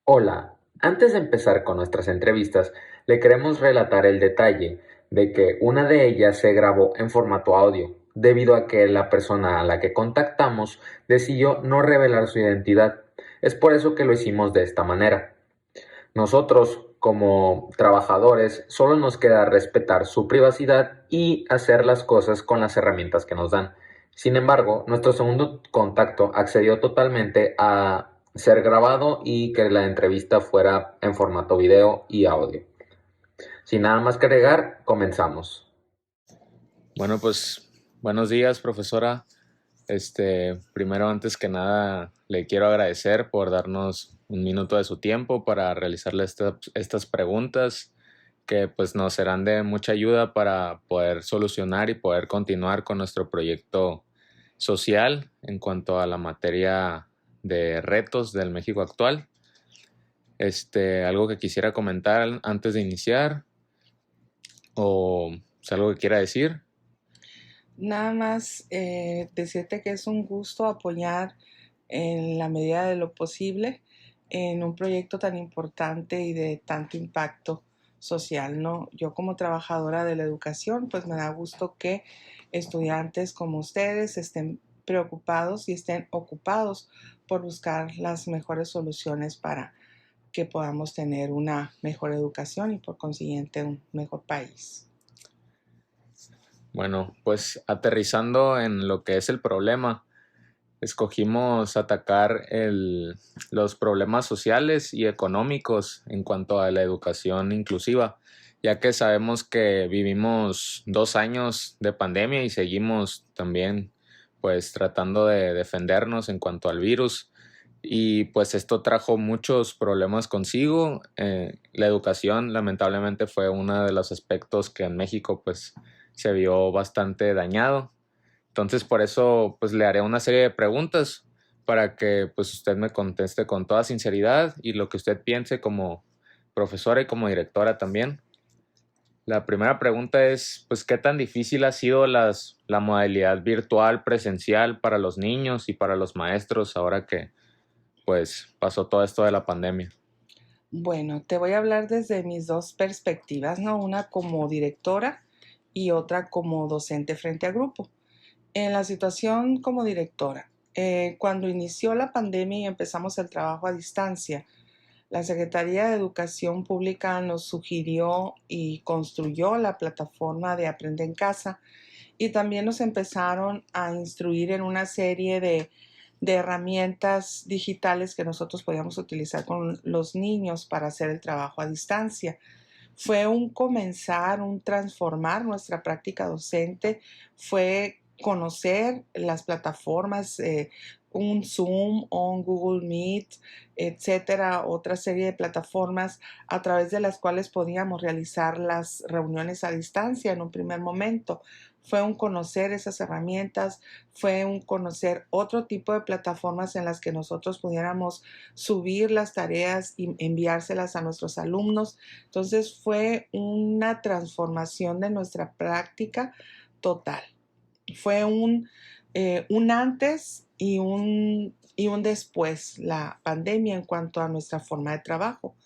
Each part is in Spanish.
Hola, antes de empezar con nuestras entrevistas, le queremos relatar el detalle de que una de ellas se grabó en formato audio, debido a que la persona a la que contactamos decidió no revelar su identidad. Es por eso que lo hicimos de esta manera. Nosotros, como trabajadores, solo nos queda respetar su privacidad y hacer las cosas con las herramientas que nos dan. Sin embargo, nuestro segundo contacto accedió totalmente a ser grabado y que la entrevista fuera en formato video y audio. Sin nada más que agregar, comenzamos. Bueno, pues buenos días, profesora. Primero, antes que nada, le quiero agradecer por darnos un minuto de su tiempo para realizarle estas preguntas que pues nos serán de mucha ayuda para poder solucionar y poder continuar con nuestro proyecto social en cuanto a la materia de retos del México actual. Algo que quisiera comentar antes de iniciar o es algo que quiera decir. Nada más decirte que es un gusto apoyar en la medida de lo posible en un proyecto tan importante y de tanto impacto social, ¿no? Yo como trabajadora de la educación, pues me da gusto que estudiantes como ustedes estén preocupados y estén ocupados por buscar las mejores soluciones para que podamos tener una mejor educación y por consiguiente un mejor país. Bueno, pues aterrizando en lo que es el problema, escogimos atacar los problemas sociales y económicos en cuanto a la educación inclusiva, ya que sabemos que vivimos 2 años de pandemia y seguimos también pues tratando de defendernos en cuanto al virus. Y pues esto trajo muchos problemas consigo. La educación lamentablemente fue uno de los aspectos que en México pues se vio bastante dañado. Entonces por eso pues le haré una serie de preguntas para que pues usted me conteste con toda sinceridad y lo que usted piense como profesora y como directora también. La primera pregunta es, pues, ¿qué tan difícil ha sido la modalidad virtual presencial para los niños y para los maestros ahora que pues pasó todo esto de la pandemia? Bueno, te voy a hablar desde mis dos perspectivas, ¿no? Una como directora y otra como docente frente a grupo. En la situación como directora, cuando inició la pandemia y empezamos el trabajo a distancia, la Secretaría de Educación Pública nos sugirió y construyó la plataforma de Aprende en Casa y también nos empezaron a instruir en una serie de herramientas digitales que nosotros podíamos utilizar con los niños para hacer el trabajo a distancia. Fue un comenzar, un transformar nuestra práctica docente, fue conocer las plataformas, un Zoom, un Google Meet, etcétera, otra serie de plataformas a través de las cuales podíamos realizar las reuniones a distancia en un primer momento. Fue un conocer esas herramientas, fue un conocer otro tipo de plataformas en las que nosotros pudiéramos subir las tareas y enviárselas a nuestros alumnos. Entonces fue una transformación de nuestra práctica total. Fue un antes y un después la pandemia en cuanto a nuestra forma de trabajo.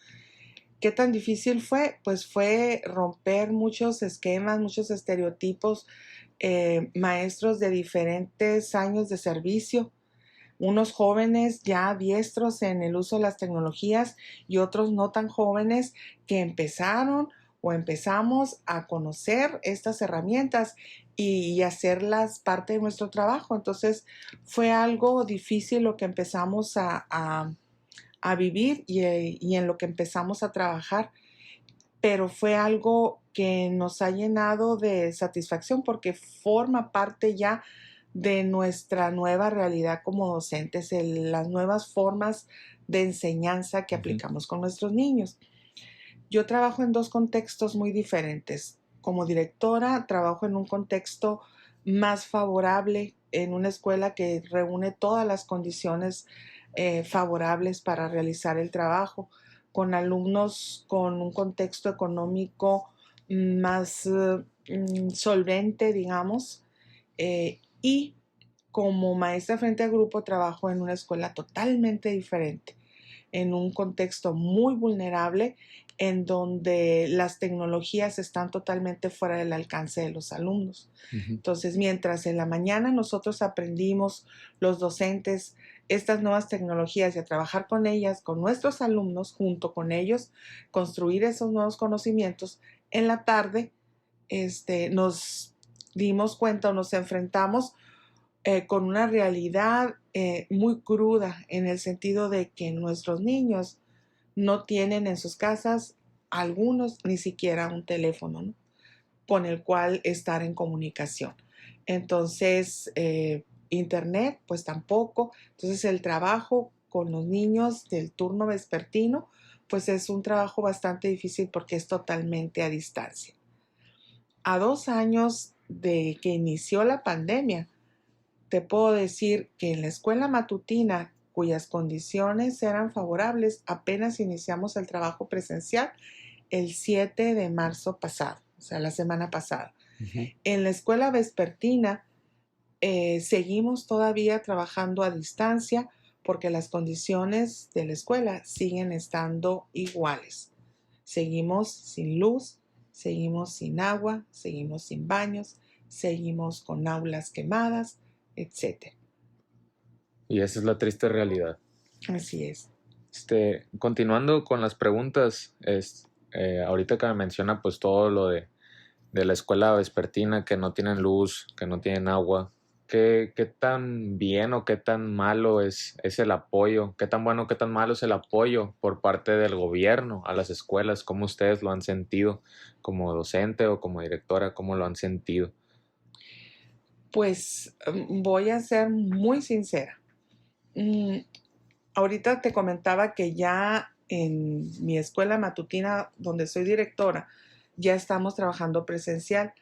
¿Qué tan difícil fue? Pues fue romper muchos esquemas, muchos estereotipos, maestros de diferentes años de servicio, unos jóvenes ya diestros en el uso de las tecnologías y otros no tan jóvenes que empezaron o empezamos a conocer estas herramientas y hacerlas parte de nuestro trabajo. Entonces fue algo difícil lo que empezamos a vivir y en lo que empezamos a trabajar, pero fue algo que nos ha llenado de satisfacción porque forma parte ya de nuestra nueva realidad como docentes, las nuevas formas de enseñanza que Ujú. aplicamos con nuestros niños. Yo trabajo en dos contextos muy diferentes. Como directora, trabajo en un contexto más favorable, en una escuela que reúne todas las condiciones favorables para realizar el trabajo, con alumnos con un contexto económico más solvente, digamos, y como maestra frente a grupo trabajo en una escuela totalmente diferente, en un contexto muy vulnerable, en donde las tecnologías están totalmente fuera del alcance de los alumnos. Ujú. Entonces, mientras en la mañana nosotros aprendimos, los docentes, estas nuevas tecnologías y a trabajar con ellas, con nuestros alumnos, junto con ellos, construir esos nuevos conocimientos, en la tarde nos dimos cuenta o nos enfrentamos con una realidad muy cruda en el sentido de que nuestros niños no tienen en sus casas, algunos ni siquiera un teléfono, ¿no?, con el cual estar en comunicación. Entonces, internet, pues tampoco. Entonces, el trabajo con los niños del turno vespertino, pues es un trabajo bastante difícil porque es totalmente a distancia. A 2 años de que inició la pandemia, te puedo decir que en la escuela matutina, cuyas condiciones eran favorables, apenas iniciamos el trabajo presencial el 7 de marzo pasado, o sea, la semana pasada. Ujú. En la escuela vespertina seguimos todavía trabajando a distancia porque las condiciones de la escuela siguen estando iguales. Seguimos sin luz, seguimos sin agua, seguimos sin baños, seguimos con aulas quemadas, etc. Y esa es la triste realidad. Así es. Continuando con las preguntas, ahorita que me menciona pues todo lo de la escuela vespertina, que no tienen luz, que no tienen agua, ¿qué tan bien o qué tan malo es el apoyo? ¿Qué tan bueno, qué tan malo es el apoyo por parte del gobierno a las escuelas? ¿Cómo ustedes lo han sentido como docente o como directora? ¿Cómo lo han sentido? Pues voy a ser muy sincera. Mm, Ahorita te comentaba que ya en mi escuela matutina, donde soy directora, ya estamos trabajando presencial.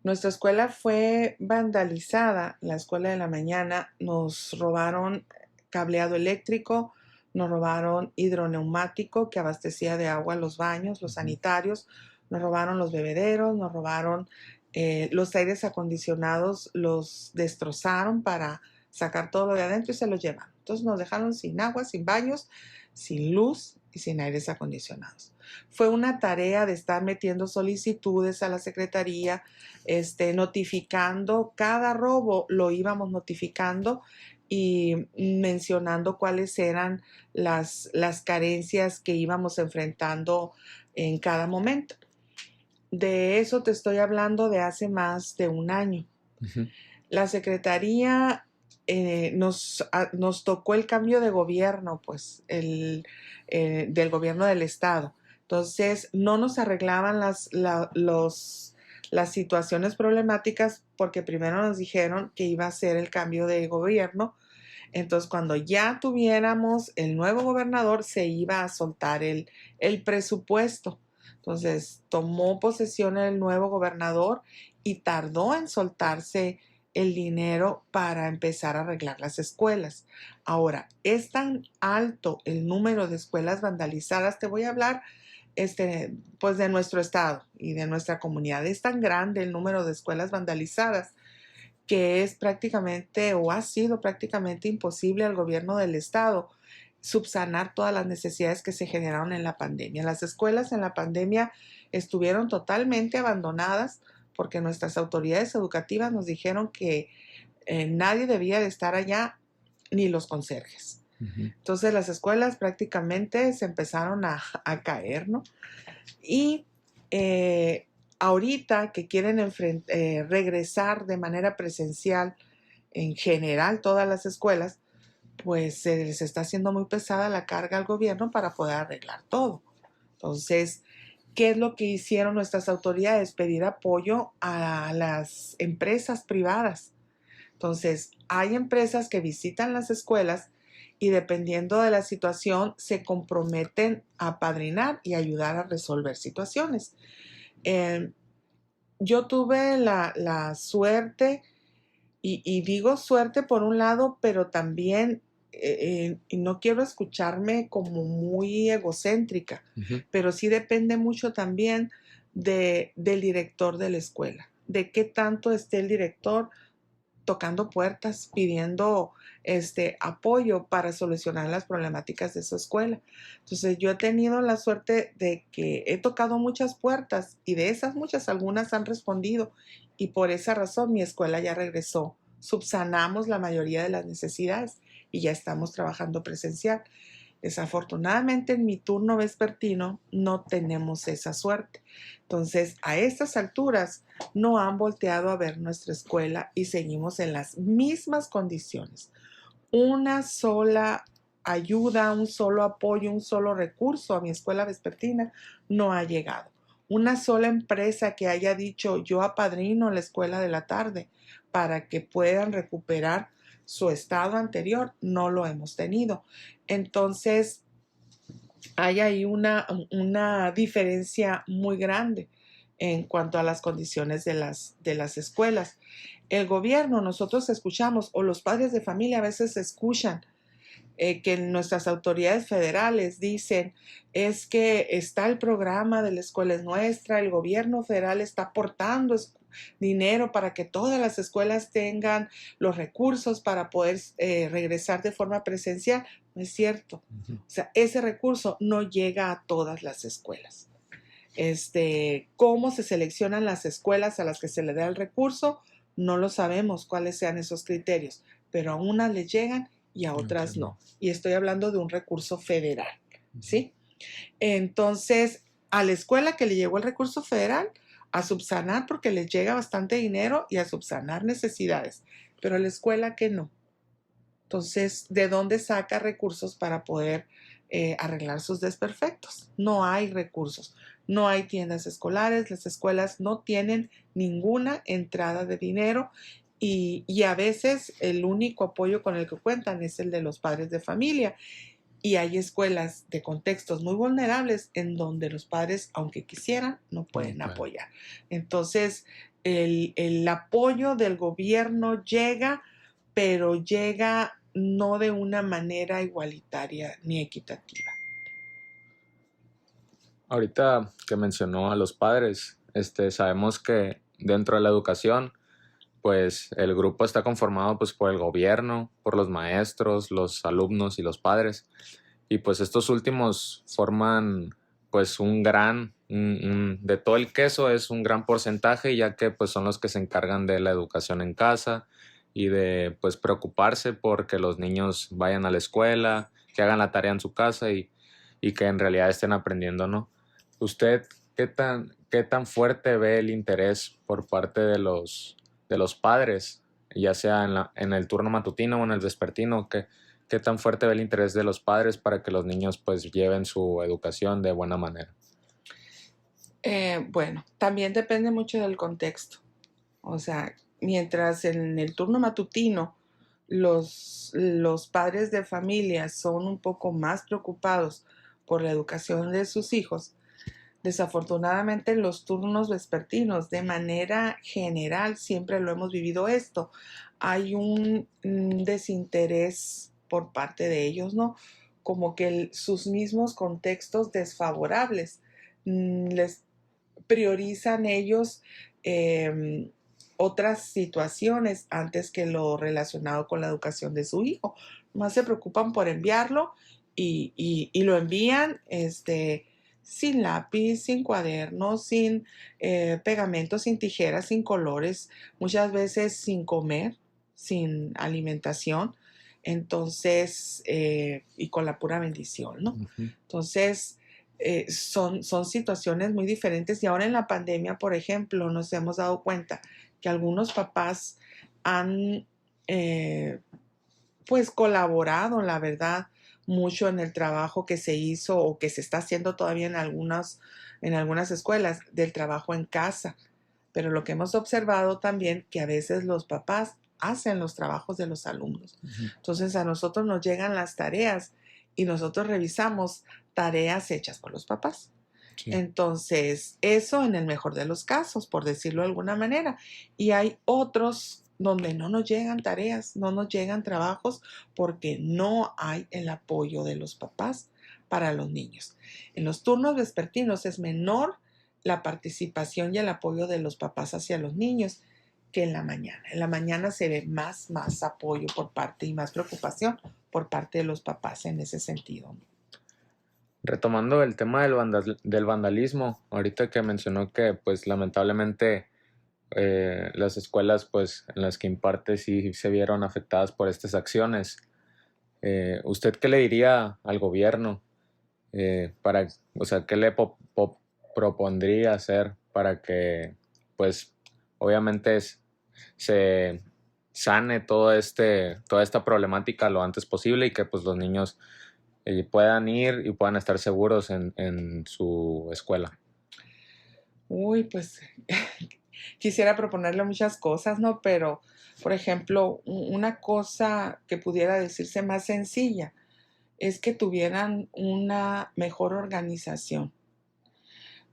Nuestra escuela fue vandalizada, la escuela de la mañana. Nos robaron cableado eléctrico, nos robaron hidroneumático que abastecía de agua los baños, los Ujú. sanitarios, nos robaron los bebederos, nos robaron los aires acondicionados, los destrozaron para sacar todo lo de adentro y se los llevaron. Entonces nos dejaron sin agua, sin baños, sin luz y sin aires acondicionados. Fue una tarea de estar metiendo solicitudes a la secretaría, notificando cada robo, lo íbamos notificando y mencionando cuáles eran las carencias que íbamos enfrentando en cada momento. De eso te estoy hablando de hace más de un año. Ujú. La secretaría nos tocó el cambio de gobierno, pues, del gobierno del estado. Entonces, no nos arreglaban las situaciones problemáticas porque primero nos dijeron que iba a ser el cambio de gobierno. Entonces, cuando ya tuviéramos el nuevo gobernador, se iba a soltar el presupuesto. Entonces, tomó posesión el nuevo gobernador y tardó en soltarse el dinero para empezar a arreglar las escuelas. Ahora, es tan alto el número de escuelas vandalizadas, te voy a hablar pues de nuestro estado y de nuestra comunidad. Es tan grande el número de escuelas vandalizadas que es prácticamente o ha sido prácticamente imposible al gobierno del estado subsanar todas las necesidades que se generaron en la pandemia. Las escuelas en la pandemia estuvieron totalmente abandonadas porque nuestras autoridades educativas nos dijeron que nadie debía de estar allá, ni los conserjes. Ujú. Entonces las escuelas prácticamente se empezaron a caer, ¿no? Y ahorita que quieren regresar de manera presencial en general todas las escuelas, pues se les está haciendo muy pesada la carga al gobierno para poder arreglar todo. Entonces, ¿qué es lo que hicieron nuestras autoridades? Pedir apoyo a las empresas privadas. Entonces, hay empresas que visitan las escuelas y dependiendo de la situación se comprometen a padrinar y ayudar a resolver situaciones. Eh, yo tuve la suerte, y digo suerte por un lado, pero también, y no quiero escucharme como muy egocéntrica, Ujú. pero sí depende mucho también del director de la escuela, de qué tanto esté el director tocando puertas, pidiendo apoyo para solucionar las problemáticas de su escuela. Entonces yo he tenido la suerte de que he tocado muchas puertas y de esas muchas algunas han respondido y por esa razón mi escuela ya regresó. Subsanamos la mayoría de las necesidades y ya estamos trabajando presencial. Desafortunadamente en mi turno vespertino no tenemos esa suerte. Entonces, a estas alturas no han volteado a ver nuestra escuela y seguimos en las mismas condiciones. Una sola ayuda, un solo apoyo, un solo recurso a mi escuela vespertina no ha llegado. Una sola empresa que haya dicho yo apadrino la escuela de la tarde para que puedan recuperar su estado anterior, no lo hemos tenido. Entonces, hay ahí una diferencia muy grande en cuanto a las condiciones de las escuelas. El gobierno, nosotros escuchamos, o los padres de familia a veces escuchan que nuestras autoridades federales dicen es que está el programa de la escuela es nuestra, el gobierno federal está aportando dinero para que todas las escuelas tengan los recursos para poder regresar de forma presencial. No es cierto. O sea, ese recurso no llega a todas las escuelas. ¿Cómo se seleccionan las escuelas a las que se le da el recurso? No lo sabemos cuáles sean esos criterios, pero a unas les llegan y a otras no. Y estoy hablando de un recurso federal, ¿sí? Entonces, a la escuela que le llegó el recurso federal, a subsanar porque les llega bastante dinero y a subsanar necesidades, pero a la escuela que no. Entonces, ¿de dónde saca recursos para poder arreglar sus desperfectos? No hay recursos, no hay tiendas escolares, las escuelas no tienen ninguna entrada de dinero y a veces el único apoyo con el que cuentan es el de los padres de familia. Y hay escuelas de contextos muy vulnerables en donde los padres, aunque quisieran, no pueden apoyar. Entonces, el apoyo del gobierno llega, pero llega no de una manera igualitaria ni equitativa. Ahorita que mencionó a los padres, sabemos que dentro de la educación, pues el grupo está conformado pues por el gobierno, por los maestros, los alumnos y los padres. Y pues estos últimos forman pues de todo el queso es un gran porcentaje, ya que pues son los que se encargan de la educación en casa y de pues preocuparse por que los niños vayan a la escuela, que hagan la tarea en su casa y que en realidad estén aprendiendo, ¿no? ¿Usted qué tan fuerte ve el interés por parte de los padres, ya sea en el turno matutino o en el vespertino? ¿Qué tan fuerte ve el interés de los padres para que los niños pues lleven su educación de buena manera? Bueno, también depende mucho del contexto. O sea, mientras en el turno matutino los padres de familia son un poco más preocupados por la educación de sus hijos, desafortunadamente en los turnos vespertinos, de manera general, siempre lo hemos vivido esto, hay un desinterés por parte de ellos, ¿no? Como que sus mismos contextos desfavorables les priorizan ellos otras situaciones antes que lo relacionado con la educación de su hijo. Más se preocupan por enviarlo y lo envían sin lápiz, sin cuadernos, sin pegamento, sin tijeras, sin colores, muchas veces sin comer, sin alimentación. Entonces, y con la pura bendición, ¿no? Entonces, son situaciones muy diferentes y ahora en la pandemia, por ejemplo, nos hemos dado cuenta que algunos papás han pues colaborado, la verdad, mucho en el trabajo que se hizo o que se está haciendo todavía en algunas escuelas del trabajo en casa. Pero lo que hemos observado también que a veces los papás hacen los trabajos de los alumnos. Entonces a nosotros nos llegan las tareas y nosotros revisamos tareas hechas por los papás. Sí. Entonces, eso en el mejor de los casos, por decirlo de alguna manera. Y hay otros donde no nos llegan tareas, no nos llegan trabajos porque no hay el apoyo de los papás para los niños. En los turnos vespertinos es menor la participación y el apoyo de los papás hacia los niños que en la mañana. En la mañana se ve más apoyo por parte y más preocupación por parte de los papás en ese sentido. Retomando el tema del vandalismo, ahorita que mencionó que pues lamentablemente las escuelas pues en las que imparte sí se vieron afectadas por estas acciones. ¿Usted qué le diría al gobierno o sea, qué le propondría hacer para que pues obviamente se sane toda esta problemática lo antes posible y que pues los niños puedan ir y puedan estar seguros en su escuela? Uy, pues quisiera proponerle muchas cosas, ¿no? Pero, por ejemplo, una cosa que pudiera decirse más sencilla es que tuvieran una mejor organización.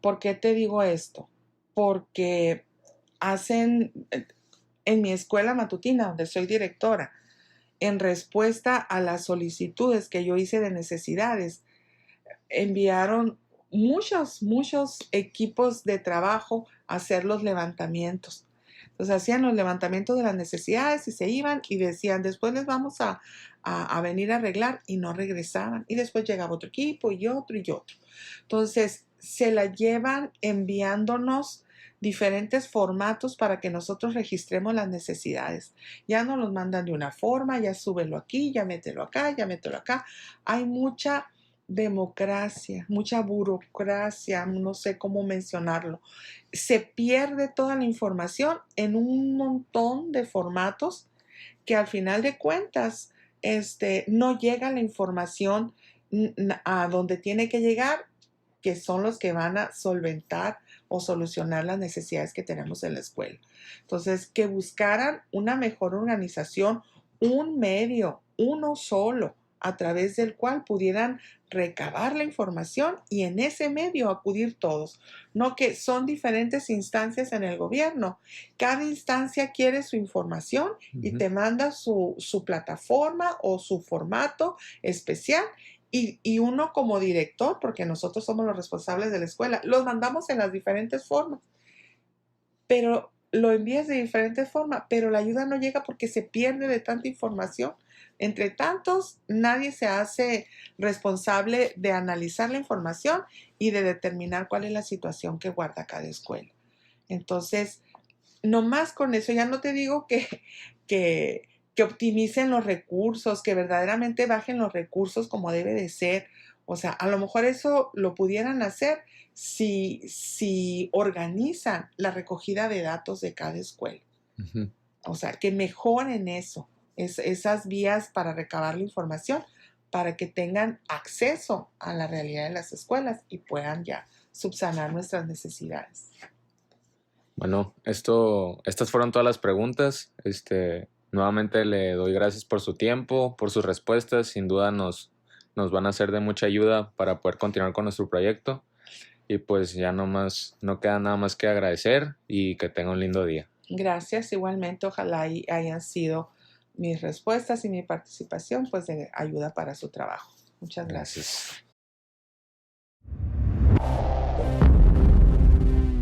¿Por qué te digo esto? Porque en mi escuela matutina, donde soy directora, en respuesta a las solicitudes que yo hice de necesidades, enviaron muchos equipos de trabajo a hacer los levantamientos. Entonces hacían los levantamientos de las necesidades y se iban y decían, después les vamos a venir a arreglar, y no regresaban. Y después llegaba otro equipo y otro y otro. Entonces se la llevan enviándonos diferentes formatos para que nosotros registremos las necesidades. Ya no los mandan de una forma, ya súbelo aquí, ya mételo acá, ya mételo acá. Hay mucha democracia, mucha burocracia, no sé cómo mencionarlo. Se pierde toda la información en un montón de formatos que al final de cuentas no llega la información a donde tiene que llegar, que son los que van a solventar o solucionar las necesidades que tenemos en la escuela. Entonces, que buscaran una mejor organización, un medio, uno solo, a través del cual pudieran recabar la información y en ese medio acudir todos. No que son diferentes instancias en el gobierno. Cada instancia quiere su información y te manda su plataforma o su formato especial. Y uno como director, porque nosotros somos los responsables de la escuela, los mandamos en las diferentes formas. Pero lo envías de diferente forma, pero la ayuda no llega porque se pierde de tanta información. Entre tantos, nadie se hace responsable de analizar la información y de determinar cuál es la situación que guarda cada escuela. Entonces, nomás con eso, ya no te digo que optimicen los recursos, que verdaderamente bajen los recursos como debe de ser. O sea, a lo mejor eso lo pudieran hacer si organizan la recogida de datos de cada escuela. Uh-huh. O sea, que mejoren eso, esas vías para recabar la información, para que tengan acceso a la realidad de las escuelas y puedan ya subsanar nuestras necesidades. Bueno, estas fueron todas las preguntas. Nuevamente le doy gracias por su tiempo, por sus respuestas. Sin duda nos van a ser de mucha ayuda para poder continuar con nuestro proyecto. Y pues ya no queda nada más que agradecer y que tenga un lindo día. Gracias, igualmente. Ojalá hayan sido mis respuestas y mi participación pues de ayuda para su trabajo. Muchas gracias.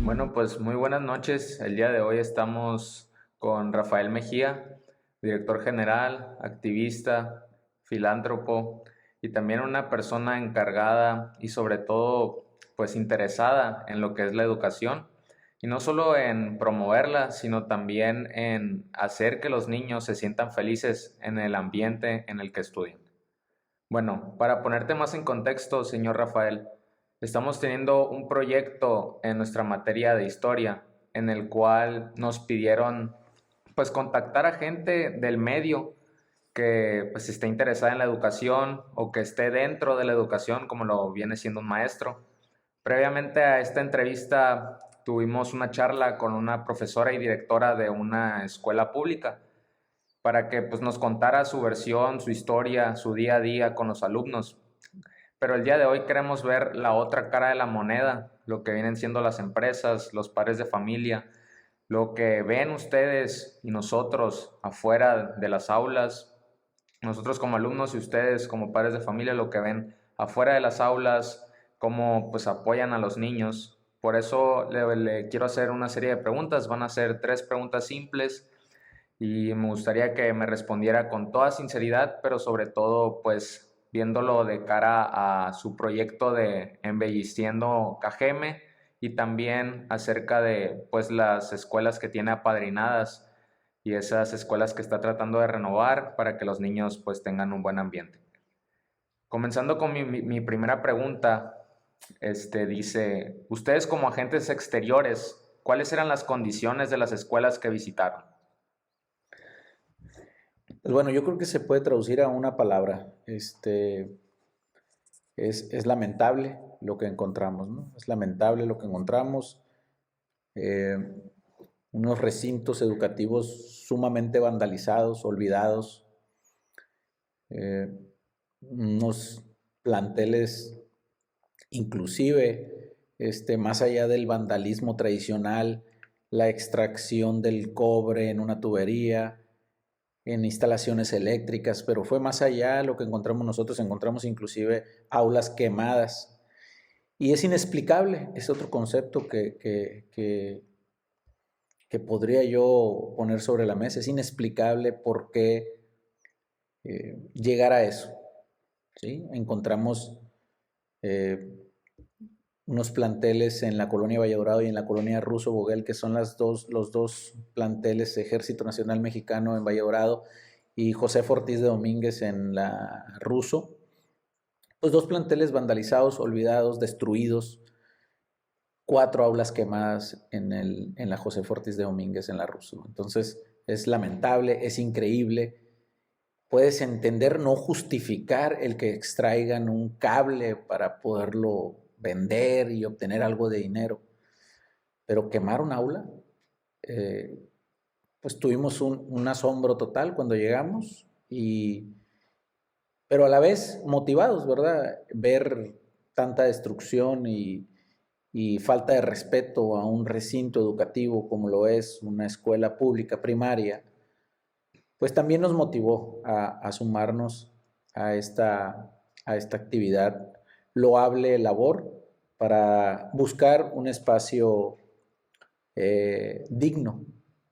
Bueno, pues muy buenas noches. El día de hoy estamos con Rafael Mejía, director general, activista, filántropo y también una persona encargada y sobre todo pues interesada en lo que es la educación y no solo en promoverla, sino también en hacer que los niños se sientan felices en el ambiente en el que estudian. Bueno, para ponerte más en contexto, señor Rafael, estamos teniendo un proyecto en nuestra materia de historia en el cual nos pidieron pues contactar a gente del medio que pues esté interesada en la educación o que esté dentro de la educación como lo viene siendo un maestro. Previamente a esta entrevista tuvimos una charla con una profesora y directora de una escuela pública para que pues, nos contara su versión, su historia, su día a día con los alumnos. Pero el día de hoy queremos ver la otra cara de la moneda, lo que vienen siendo las empresas, los padres de familia, lo que ven ustedes y nosotros afuera de las aulas, nosotros como alumnos y ustedes como padres de familia, lo que ven afuera de las aulas, cómo pues apoyan a los niños, Por eso le quiero hacer una serie de preguntas. Van a ser 3 preguntas simples y me gustaría que me respondiera con toda sinceridad, pero sobre todo pues viéndolo de cara a su proyecto de Embelleciendo Cajeme y también acerca de pues las escuelas que tiene apadrinadas y esas escuelas que está tratando de renovar para que los niños pues tengan un buen ambiente. Comenzando con mi primera pregunta, dice, ustedes como agentes exteriores, ¿cuáles eran las condiciones de las escuelas que visitaron? Pues bueno, yo creo que se puede traducir a una palabra. Es lamentable lo que encontramos, ¿no? Es lamentable lo que encontramos. Eh, Unos recintos educativos sumamente vandalizados, olvidados. Unos planteles, inclusive, más allá del vandalismo tradicional, la extracción del cobre en una tubería, en instalaciones eléctricas, pero fue más allá lo que encontramos nosotros, encontramos inclusive aulas quemadas. Y es inexplicable, es otro concepto que podría yo poner sobre la mesa, es inexplicable por qué llegar a eso. ¿Sí? Encontramos unos planteles en la colonia Valladorado y en la colonia Ruso Boguel, que son los dos planteles Ejército Nacional Mexicano en Valladorado y José Ortiz de Domínguez en la Ruso. Pues 2 planteles vandalizados, olvidados, destruidos, 4 aulas quemadas en la José Ortiz de Domínguez en la Ruso. Entonces es lamentable, es increíble. Puedes entender, no justificar el que extraigan un cable para poderlo vender y obtener algo de dinero, pero quemar un aula, pues tuvimos un asombro total cuando llegamos, pero a la vez motivados, ¿verdad? Ver tanta destrucción y falta de respeto a un recinto educativo como lo es una escuela pública primaria, pues también nos motivó a sumarnos a esta actividad, loable labor para buscar un espacio digno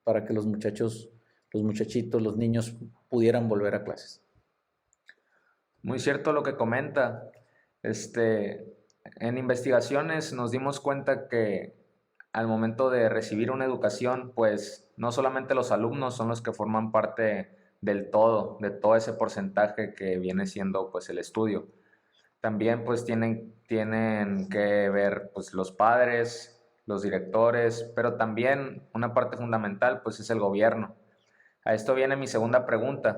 para que los muchachitos, los niños pudieran volver a clases. Muy cierto lo que comenta. En investigaciones nos dimos cuenta que al momento de recibir una educación, pues no solamente los alumnos son los que forman parte del todo, de todo ese porcentaje que viene siendo pues el estudio. También pues tienen que ver pues los padres, los directores, pero también una parte fundamental pues es el gobierno. A esto viene mi segunda pregunta.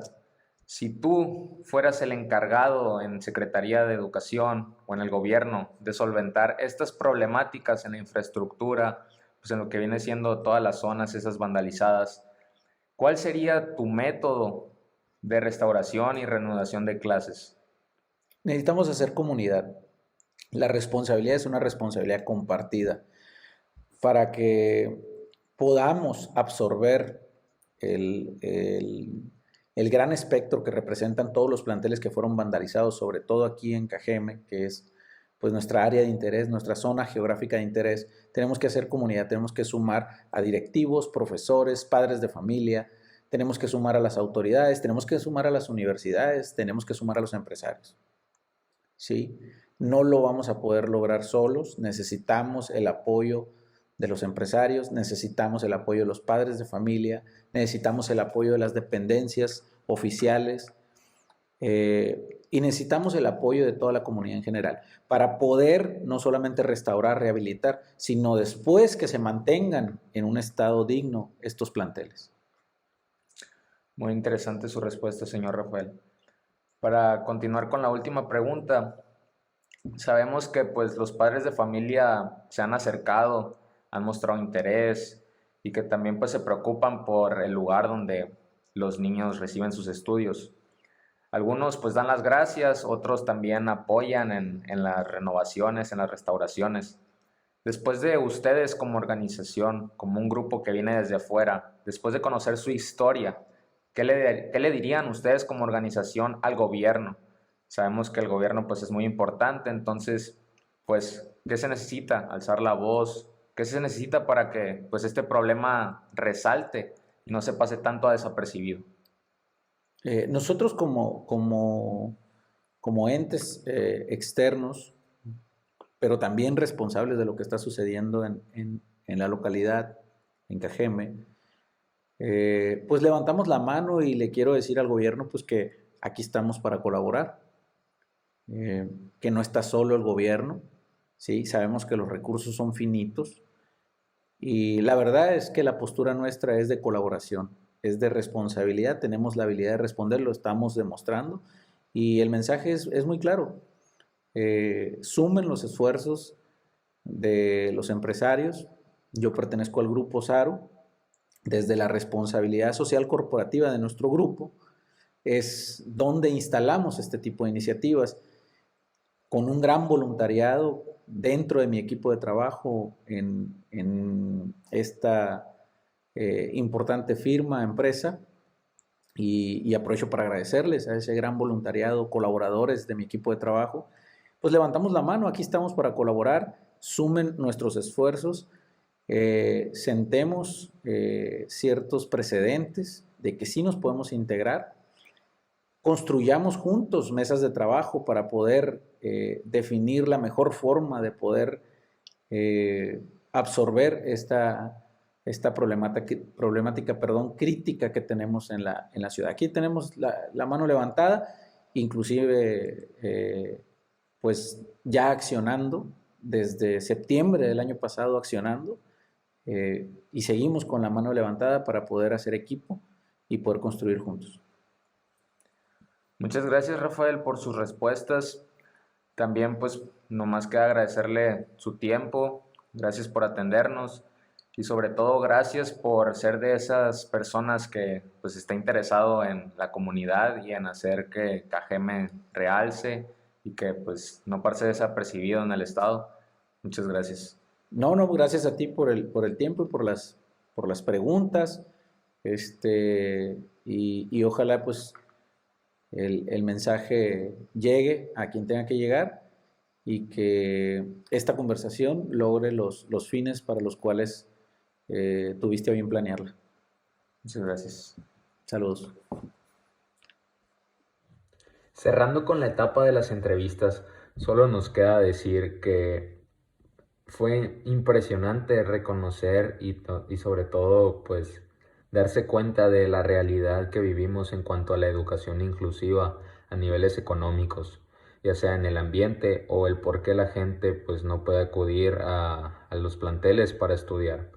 Si tú fueras el encargado en Secretaría de Educación o en el gobierno de solventar estas problemáticas en la infraestructura, pues en lo que viene siendo todas las zonas esas vandalizadas, ¿cuál sería tu método de restauración y reanudación de clases? Necesitamos hacer comunidad. La responsabilidad es una responsabilidad compartida para que podamos absorber el gran espectro que representan todos los planteles que fueron vandalizados, sobre todo aquí en Cajeme, que es pues nuestra área de interés, nuestra zona geográfica de interés. Tenemos que hacer comunidad, tenemos que sumar a directivos, profesores, padres de familia, tenemos que sumar a las autoridades, tenemos que sumar a las universidades, tenemos que sumar a los empresarios. ¿Sí? No lo vamos a poder lograr solos, necesitamos el apoyo de los empresarios, necesitamos el apoyo de los padres de familia, necesitamos el apoyo de las dependencias oficiales y necesitamos el apoyo de toda la comunidad en general para poder no solamente restaurar, rehabilitar, sino después que se mantengan en un estado digno estos planteles. Muy interesante su respuesta, señor Rafael. Para continuar con la última pregunta, sabemos que pues los padres de familia se han acercado, han mostrado interés y que también pues se preocupan por el lugar donde los niños reciben sus estudios. Algunos pues dan las gracias, otros también apoyan en las renovaciones, en las restauraciones. Después de ustedes como organización, como un grupo que viene desde afuera, después de conocer su historia, ¿qué le dirían ustedes como organización al gobierno? Sabemos que el gobierno pues es muy importante, entonces pues ¿Qué se necesita? Alzar la voz. ¿Qué se necesita para que pues, este problema resalte y no se pase tanto a desapercibido? Nosotros como entes externos, pero también responsables de lo que está sucediendo en la localidad, en Cajeme, pues levantamos la mano y le quiero decir al gobierno pues que aquí estamos para colaborar, que no está solo el gobierno, ¿sí? Sabemos que los recursos son finitos y la verdad es que la postura nuestra es de colaboración, es de responsabilidad, tenemos la habilidad de responder, lo estamos demostrando y el mensaje es muy claro. Sumen los esfuerzos de los empresarios. Yo pertenezco al grupo SARU. Desde la responsabilidad social corporativa de nuestro grupo es donde instalamos este tipo de iniciativas con un gran voluntariado dentro de mi equipo de trabajo en esta importante firma, empresa, y aprovecho para agradecerles a ese gran voluntariado, colaboradores de mi equipo de trabajo. Pues levantamos la mano, aquí estamos para colaborar, sumen nuestros esfuerzos, sentemos ciertos precedentes de que sí nos podemos integrar, construyamos juntos mesas de trabajo para poder definir la mejor forma de poder absorber esta problemática crítica que tenemos en la ciudad. Aquí tenemos la mano levantada, inclusive pues ya accionando, desde septiembre del año pasado accionando, y seguimos con la mano levantada para poder hacer equipo y poder construir juntos. Muchas gracias, Rafael, por sus respuestas. También pues nomás queda agradecerle su tiempo, gracias por atendernos y sobre todo gracias por ser de esas personas que pues está interesado en la comunidad y en hacer que Cajeme realce y que pues no pase desapercibido en el estado. Muchas gracias. No, gracias a ti por el tiempo y por las preguntas, y ojalá pues el mensaje llegue a quien tenga que llegar y que esta conversación logre los fines para los cuales tuviste a bien planearla. Muchas gracias. Saludos. Cerrando con la etapa de las entrevistas, solo nos queda decir que fue impresionante reconocer y sobre todo pues darse cuenta de la realidad que vivimos en cuanto a la educación inclusiva a niveles económicos, ya sea en el ambiente o el por qué la gente pues no puede acudir a los planteles para estudiar.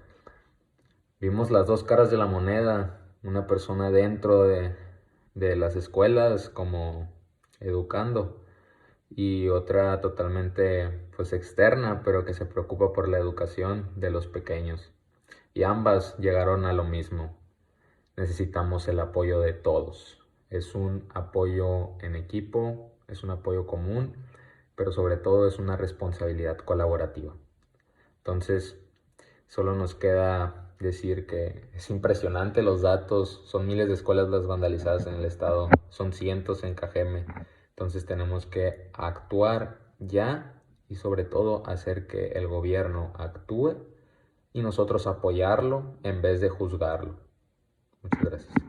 Vimos las dos caras de la moneda, una persona dentro de las escuelas como educando y otra totalmente pues externa, pero que se preocupa por la educación de los pequeños. Y ambas llegaron a lo mismo. Necesitamos el apoyo de todos. Es un apoyo en equipo, es un apoyo común, pero sobre todo es una responsabilidad colaborativa. Entonces, solo nos queda decir que es impresionante los datos, son miles de escuelas las vandalizadas en el estado, son cientos en Cajeme. Entonces tenemos que actuar ya y sobre todo hacer que el gobierno actúe y nosotros apoyarlo en vez de juzgarlo. Muchas gracias.